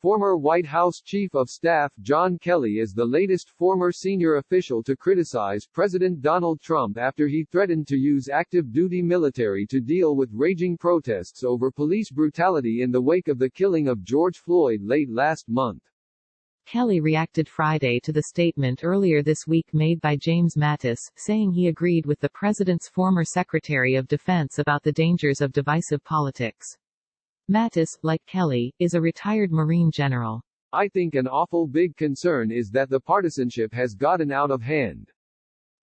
Former White House Chief of Staff John Kelly is the latest former senior official to criticize President Donald Trump after he threatened to use active-duty military to deal with raging protests over police brutality in the wake of the killing of George Floyd late last month. Kelly reacted Friday to the statement earlier this week made by James Mattis, saying he agreed with the president's former Secretary of Defense about the dangers of divisive politics. Mattis, like Kelly, is a retired Marine general. "I think an awful big concern is that the partisanship has gotten out of hand.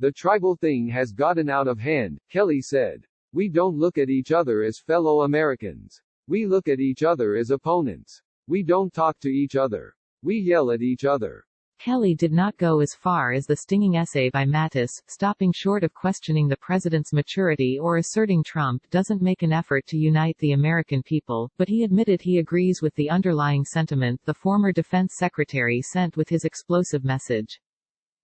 The tribal thing has gotten out of hand," Kelly said. "We don't look at each other as fellow Americans. We look at each other as opponents. We don't talk to each other. We yell at each other." Kelly did not go as far as the stinging essay by Mattis, stopping short of questioning the president's maturity or asserting Trump doesn't make an effort to unite the American people, but he admitted he agrees with the underlying sentiment the former defense secretary sent with his explosive message.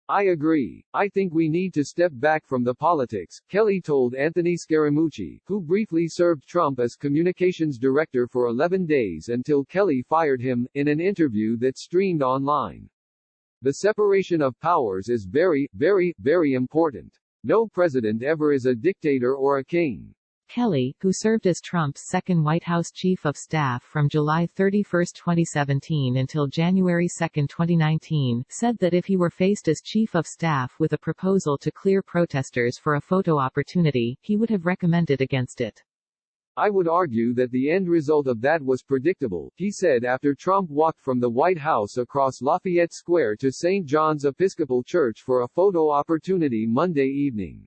"I agree. I think we need to step back from the politics," Kelly told Anthony Scaramucci, who briefly served Trump as communications director for 11 days until Kelly fired him, in an interview that streamed online. "The separation of powers is very, very, very important. No president ever is a dictator or a king." Kelly, who served as Trump's second White House Chief of Staff from July 31, 2017 until January 2, 2019, said that if he were faced as Chief of Staff with a proposal to clear protesters for a photo opportunity, he would have recommended against it. "I would argue that the end result of that was predictable," he said after Trump walked from the White House across Lafayette Square to St. John's Episcopal Church for a photo opportunity Monday evening.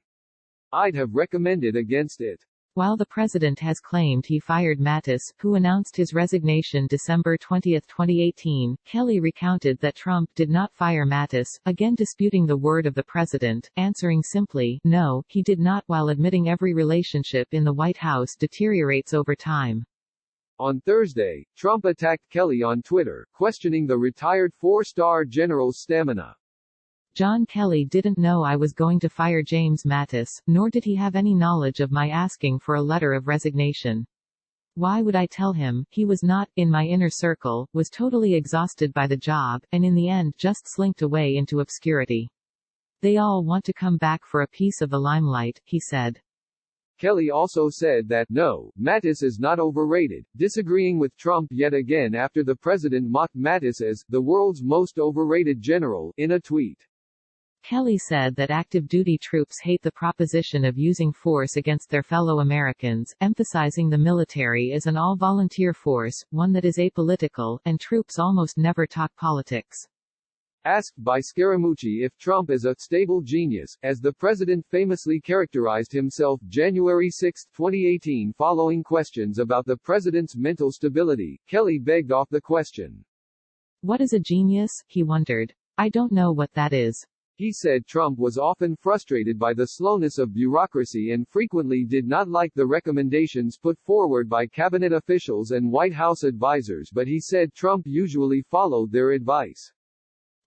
"I'd have recommended against it." While the president has claimed he fired Mattis, who announced his resignation December 20, 2018, Kelly recounted that Trump did not fire Mattis, again disputing the word of the president, answering simply, "No, he did not," while admitting every relationship in the White House deteriorates over time. On Thursday, Trump attacked Kelly on Twitter, questioning the retired four-star general's stamina. "John Kelly didn't know I was going to fire James Mattis, nor did he have any knowledge of my asking for a letter of resignation. Why would I tell him? He was not, in my inner circle, was totally exhausted by the job, and in the end just slinked away into obscurity. They all want to come back for a piece of the limelight," he said. Kelly also said that, "No, Mattis is not overrated," disagreeing with Trump yet again after the president mocked Mattis as the world's most overrated general in a tweet. Kelly said that active-duty troops hate the proposition of using force against their fellow Americans, emphasizing the military is an all-volunteer force, one that is apolitical, and troops almost never talk politics. Asked by Scaramucci if Trump is a stable genius, as the president famously characterized himself January 6, 2018 following questions about the president's mental stability, Kelly begged off the question. "What is a genius?" he wondered. "I don't know what that is." He said Trump was often frustrated by the slowness of bureaucracy and frequently did not like the recommendations put forward by cabinet officials and White House advisors, but he said Trump usually followed their advice.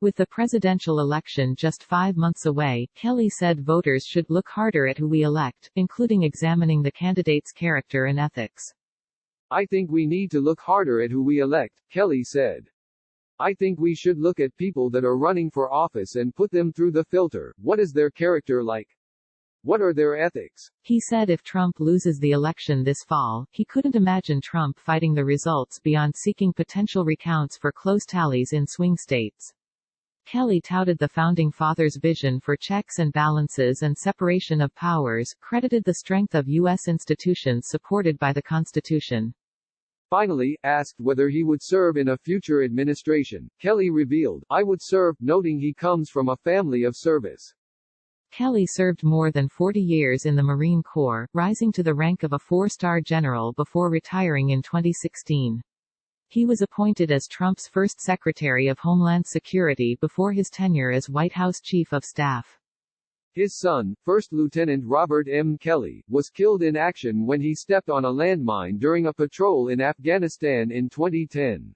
With the presidential election just 5 months away, Kelly said voters should look harder at who we elect, including examining the candidate's character and ethics. "I think we need to look harder at who we elect," Kelly said. "I think we should look at people that are running for office and put them through the filter. What is their character like? What are their ethics?" He said if Trump loses the election this fall, he couldn't imagine Trump fighting the results beyond seeking potential recounts for close tallies in swing states. Kelly touted the Founding Fathers' vision for checks and balances and separation of powers, credited the strength of U.S. institutions supported by the Constitution. Finally, asked whether he would serve in a future administration, Kelly revealed, "I would serve," noting he comes from a family of service. Kelly served more than 40 years in the Marine Corps, rising to the rank of a four-star general before retiring in 2016. He was appointed as Trump's first Secretary of Homeland Security before his tenure as White House Chief of Staff. His son, First Lieutenant Robert M. Kelly, was killed in action when he stepped on a landmine during a patrol in Afghanistan in 2010.